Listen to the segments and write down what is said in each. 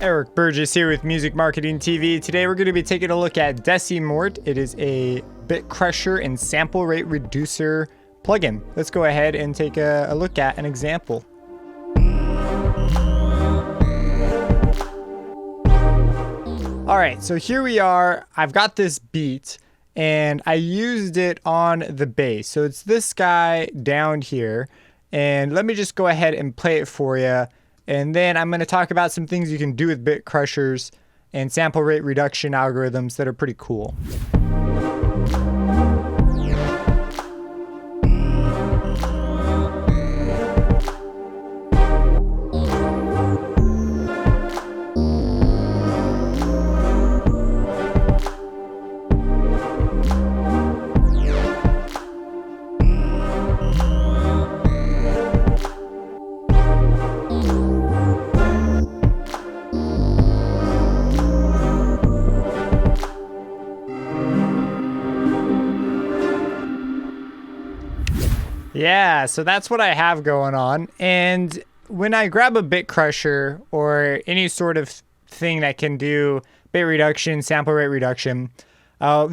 Eric Burgess here with Music Marketing TV. Today we're going to be taking a look at Decimort. It is a Bitcrusher and sample rate reducer plugin. Let's go ahead and take a look at an example. All right, so here we are. I've got this beat and I used it on the bass. So it's this guy down here. And let me just go ahead and play it for you. And then I'm going to talk about some things you can do with Bitcrushers and sample rate reduction algorithms that are pretty cool. Yeah, so that's what I have going on. And when I grab a Bitcrusher or any sort of thing that can do bit reduction, sample rate reduction,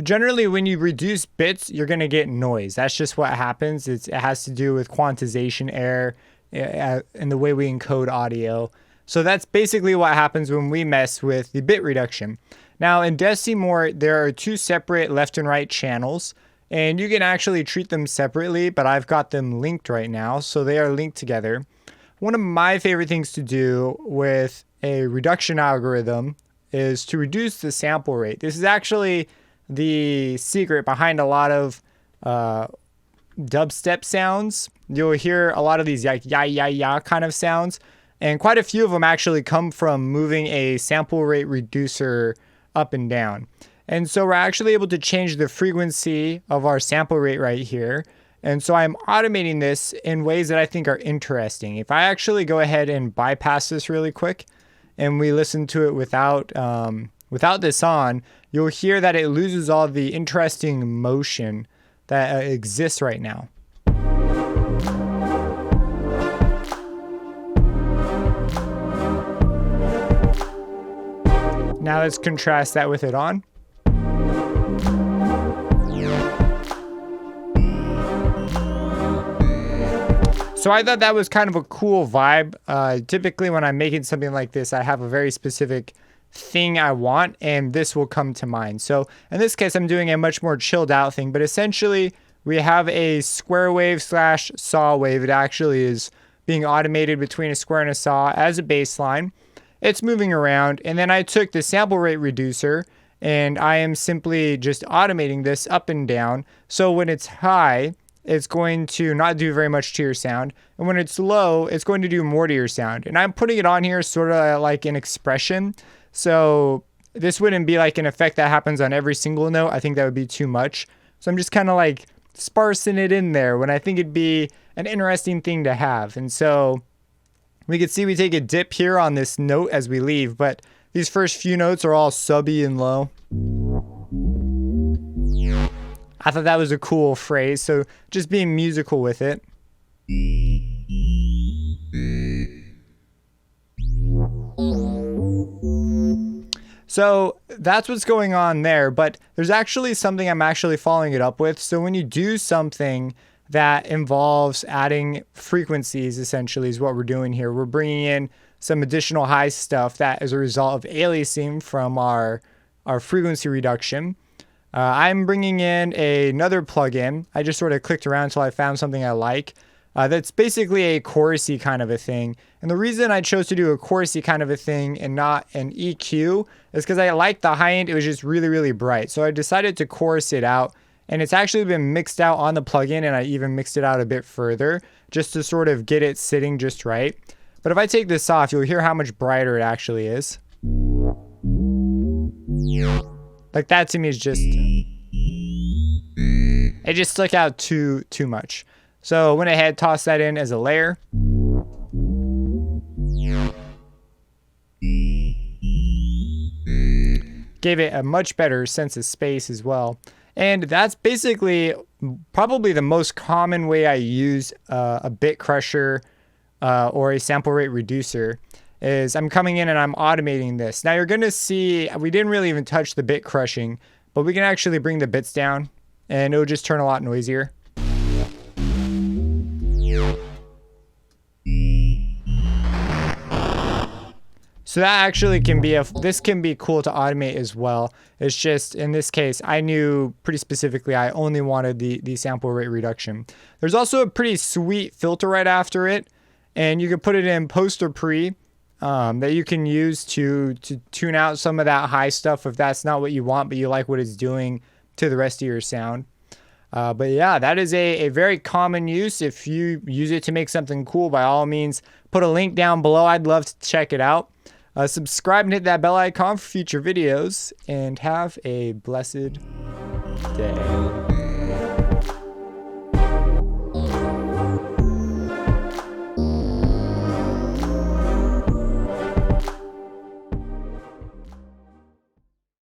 generally when you reduce bits, you're going to get noise. That's just what happens. It has to do with quantization error in the way we encode audio. So that's basically what happens when we mess with the bit reduction. Now in Decimort, there are two separate left and right channels. And you can actually treat them separately, but I've got them linked right now, so they are linked together. One of my favorite things to do with a reduction algorithm is to reduce the sample rate. This is actually the secret behind a lot of dubstep sounds. You'll hear a lot of these ya kind of sounds, and quite a few of them actually come from moving a sample rate reducer up and down. And so we're actually able to change the frequency of our sample rate right here. And so I'm automating this in ways that I think are interesting. If I actually go ahead and bypass this really quick and we listen to it without this on, you'll hear that it loses all the interesting motion that exists right now. Now let's contrast that with it on. So I thought that was kind of a cool vibe. Typically when I'm making something like this, I have a very specific thing I want, and this will come to mind. So in this case, I'm doing a much more chilled out thing, but essentially we have a square wave / saw wave. It actually is being automated between a square and a saw as a baseline. It's moving around, and then I took the sample rate reducer and I am simply just automating this up and down. So when it's high, it's going to not do very much to your sound. And when it's low, it's going to do more to your sound. And I'm putting it on here sort of like an expression. So this wouldn't be like an effect that happens on every single note. I think that would be too much. So I'm just kind of like sparsing it in there when I think it'd be an interesting thing to have. And so we can see we take a dip here on this note as we leave, but these first few notes are all subby and low. I thought that was a cool phrase, so just being musical with it. So that's what's going on there, but there's actually something I'm actually following it up with. So when you do something that involves adding frequencies, essentially is what we're doing here. We're bringing in some additional high stuff that is a result of aliasing from our frequency reduction. I'm bringing in another plugin. I just sort of clicked around until I found something I like. That's basically a chorusy kind of a thing. And the reason I chose to do a chorusy kind of a thing and not an EQ is because I liked the high end. It was just really, really bright. So I decided to chorus it out. And it's actually been mixed out on the plugin, and I even mixed it out a bit further just to sort of get it sitting just right. But if I take this off, you'll hear how much brighter it actually is. Like that to me is just, it just stuck out too much. So I went ahead, tossed that in as a layer. Gave it a much better sense of space as well. And that's basically probably the most common way I use a Bitcrusher or a sample rate reducer. is I'm coming in and I'm automating this. Now you're going to see, we didn't really even touch the bit crushing, but we can actually bring the bits down and it'll just turn a lot noisier. So that actually can be this can be cool to automate as well. It's just, in this case, I knew pretty specifically I only wanted the sample rate reduction. There's also a pretty sweet filter right after it, and you can put it in post or pre that you can use to tune out some of that high stuff if that's not what you want, but you like what it's doing to the rest of your sound. But yeah, that is a very common use. If you use it to make something cool, by all means, put a link down below. I'd love to check it out. Subscribe and hit that bell icon for future videos, and have a blessed day.